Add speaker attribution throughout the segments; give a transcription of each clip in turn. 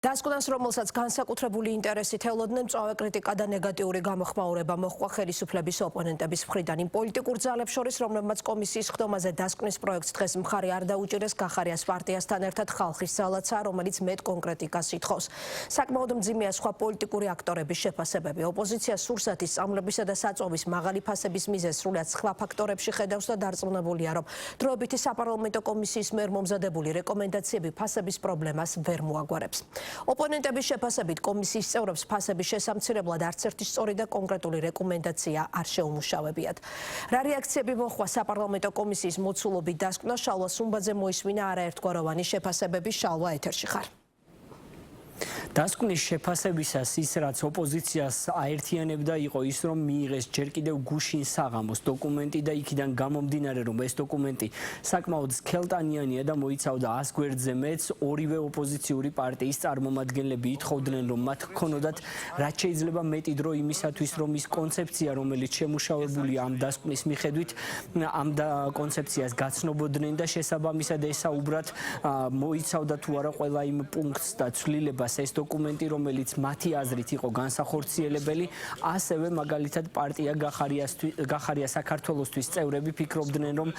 Speaker 1: დასკვნას, რომელსაც განსაკუთრებული ინტერესით ელოდნენ, მწვავე კრიტიკა და ნეგატიური გამოხმაურება მოჰყვა ხელისუფლების ოპონენტების მხრიდან. იმ პოლიტიკურ ძალებს შორის, რომლებმაც კომისიის ხდომაზე დასკვნის პროექტს დღეს მხარი არ დაუჭირეს, გახარიას პარტიასთან ერთად ხალხის ძალაცა, რომელიც მეტ კონკრეტიკას ითხოვს. საკმაოდ მძიმეა სხვა პოლიტიკური აქტორების შეფასებები. ოპოზიცია სურსათის, სწავლებისა და საწვავის მაღალი ფასების მიზეზს სრულად სხვა ფაქტორებში ხედავს და დარწმუნებულია, რომ დროებითი საპარლამენტო კომისიის მიერ მომზადებული რეკომენდაციები ფასების პრობლემას ვერ მოაგვარებს. ოპონენტების შეფასებით კომისიის წევრებს ფასების შესამცირებლად არც ერთი სწორი და კონკრეტული რეკომენდაცია არ შეუმუშავებიათ. რა რეაქციები მოჰყვა საპარლამენტო კომისიის მოცულობით დასკვნა, შალვა სუმბაძე მოისმინა არაერთგვაროვანი შეფასებები. შალვა, ეთერში ხარ.
Speaker 2: დასკვნის შეფასებისას ის, რაც ოპოზიციას აერთიანებდა, იყო ის, რომ მიიღეს ჯერ კიდევ გუშინ საღამოს დოკუმენტი და იქიდან გამომდინარე, რომ ეს დოკუმენტი საკმაოდ სქელტანიანია და მოიცავდა 100 გვერდზე მეტს, ორივე ოპოზიციური პარტიის წარმომადგენლები ითხოვდნენ, რომ მათ ჰქონოდათ რაც შეიძლება მეტი დრო იმისათვის, რომ ის კონცეფცია, რომელიც შემუშავებულია ამ დასკვნის მიხედვით, ამ კონცეფციას გაცნობოდნენ და შესაბამისად ესაუბრათ მოიცავდა თუ არა ყველა იმ პუნქტს და ცვლილებას ეს დოკუმენტი, რომელიც მათი აზრით იყო განსახორციელებელი, ასევე მაგალითად პარტია გახარია საქართველოსთვის წევრები ფიქრობდნენ, რომ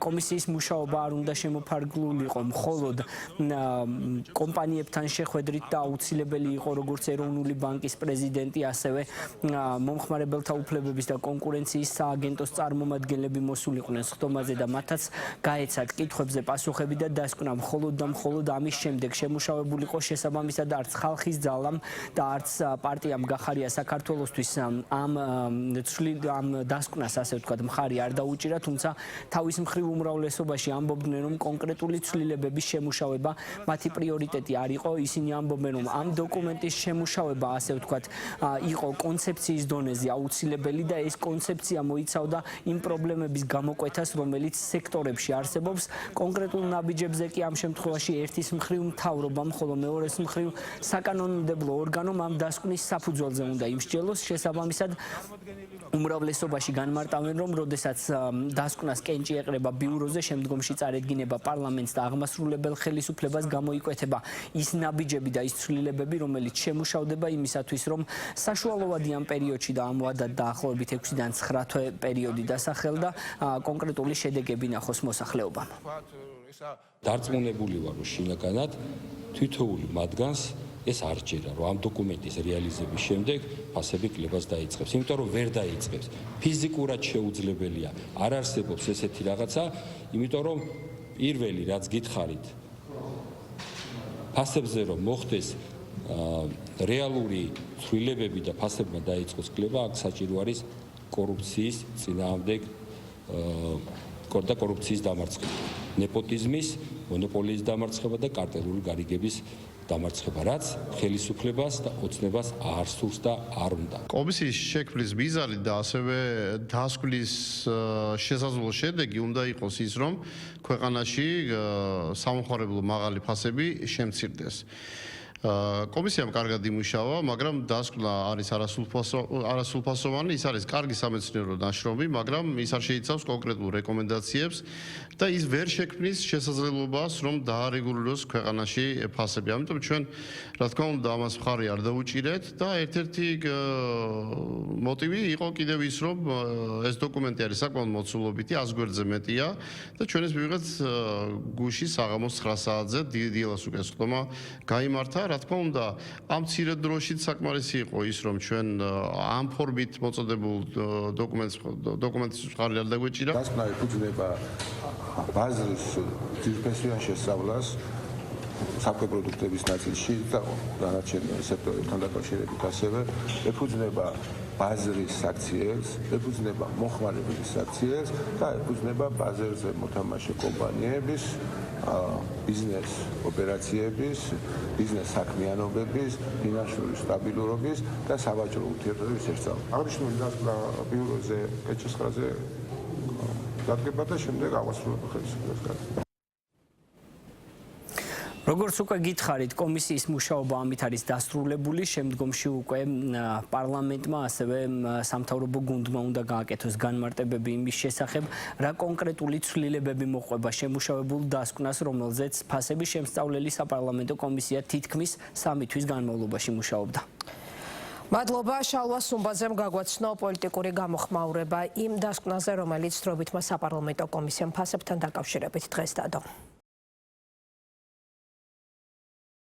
Speaker 2: კომისიის მუშაობა არ უნდა შემოფარგლულიყო მხოლოდ კომპანიებთან შეხვედრით და აუცილებელი იყო როგორც ეროვნული ბანკის პრეზიდენტი, ასევე მომხმარებელთა უფლებების და კონკურენციის სააგენტოს წარმომადგენლები მოსულიყვნენ ხდომაზე და მათაც გაეცათ კითხვებზე პასუხები და დასკვნა მხოლოდ და მხოლოდ ამის შემდეგ შემუშავებულიყო, შესაბამისად არც ხალხის ძალამ და არც პარტიამ გახარია საქართველოსთვის ამ დასკვნას, ასე ვთქვათ, მხარი არ დაუჭირა, თუმცა თავის მხრივ უმრავლესობაში ამბობდნენ, რომ კონკრეტული ცვლილებების შემუშავება მათი პრიორიტეტი არ იყო. ისინი ამბობენ, რომ ამ დოკუმენტის შემუშავება, ასე ვთქვათ, იყო კონცეფციის დონეზე აუცილებელი და ეს კონცეფცია მოიცავდა იმ პრობლემების გამოკვეთას, რომელიც სექტორებში არსებობს. კონკრეტულ ნაბიჯებზე კი ამ შემთხვევაში ერთის მხრივ მთავრობამ, ხოლო მეორეს მხრივ საკანონმდებლო ორგანომ ამ დასკვნის საფუძველზე უნდა იმსჯელოს. შესაბამისად, უმრავლესობაში განმარტავენ, რომ როდესაც დასკვნას კენჭი ეყრება ბიუროზე, შემდგომში წარედგინება პარლამენტს და აღმასრულებელ ხელისუფლებას გამოიკვეთება ის ნაბიჯები და ის ცვლილებები, რომელიც შემუშავდება იმისათვის, რომ საშუალოვადი ამ პერიოდში და ამ ვადად დაახლოებით 6-დან 9 თვე პერიოდი დასახელდა კონკრეტული შედეგები ნახოს მოსახლეობამ.
Speaker 3: დარწმუნებული ვარ, რომ შინაგანად თითოეული მათგანს ეს არ ჯერა, რომ ამ დოკუმენტის რეალიზების შემდეგ ფასები კლებას დაიწყებს, იმიტომ რომ ვერ დაიწყებს. ფიზიკურად შეუძლებელია, არ არსებობს ესეთი რაღაცა, იმიტომ რომ პირველი რაც გითხარით, ფასებზე რომ მოხდეს რეალური ცვლილებები და ფასებმა დაიწყოს კლება, აქ საჭირო არის კორუფციის წინააღმდეგ და კორუფციის დამარცხება, ნეპოტიზმის, მონოპოლიის დამარცხება და კარტელური გარიგების დამარცხება, რაც ხელისუფლებას და ოცნებას არ სურს და არ უნდა.
Speaker 4: კომისიის შექმნის მიზანი და ასევე დასკვნის შესაძლო შედეგი უნდა იყოს ის, რომ ქვეყანაში სამხარებლო მაღალი ფასები შემცირდეს. კომისიამ კარგად იმუშავა, მაგრამ დასკვნა არის არასრულფასოვანი, ის არის კარგი სამეცნიერო ნაშრომი, მაგრამ ის არ შეიცავს კონკრეტულ რეკომენდაციებს და ის ვერ შექმნის შესაძლებლობას, რომ დაარეგულიროს ქვეყანაში ფასები. ამიტომ ჩვენ, რა თქმა უნდა, ამას მხარი არ დაუჭირეთ და ერთ-ერთი მოტივი იყო კიდევ ის, რომ ეს დოკუმენტი არის საკმაოდ მოცულობითი, 100 გვერდზე მეტია და ჩვენ ეს მივიღეთ გუშინ საღამოს 9 საათზე დილას უკვე ხდომა გაიმართა. რა თქმა უნდა, ამ მცირე დროშიც საკმარისი იყო ის, რომ ჩვენ ამ ფორმით მოწოდებულ დოკუმენტის მხარი არ დაგვეჭირა.
Speaker 5: დასკვნა ეფუძნება ბაზრის ძირფესიან შესწავლას საკვე პროდუქტების ნაწილში და დანარჩენი სექტორებთან დაკავშირებით ასევე ეფუძნება ბაზრის აქციებს, ეფუძნება მოხმარებლის აქციებს და ეფუძნება ბაზარზე მოთამაშე კომპანიების ბიზნეს ოპერაციების, ბიზნეს საქმიანობების, ფინანსური სტაბილურობის და სავაჭრო ურთიერთობების შესწავლა. აღნიშნული დასკვნა ბიუროზე კეჭესხაზე დადგება და შემდეგ აღმასრულებელ ხელისუფლებას გადის.
Speaker 2: როგორც უკვე გითხარით, კომისიის მუშაობა ამით არის დასრულებული, შემდგომში უკვე პარლამენტმა ასევე სამთავრობო გუნდმა უნდა გააკეთოს განმარტებები იმის შესახებ, რა კონკრეტული ცვლილებები მოყვება შემუშავებულ დასკვნას, რომელზეც ფასების შემსწავლელი საპარლამენტო კომისია თითქმის 3 თვის განმავლობაში მუშაობდა.
Speaker 1: მადლობა შალვა სუმბაძემ გაგვაცნო პოლიტიკური გამოხმაურება იმ დასკვნაზე, რომელიც დროებით მას საპარლამენტო კომისიამ ფასებთან დაკავშირებით დღეს დადო.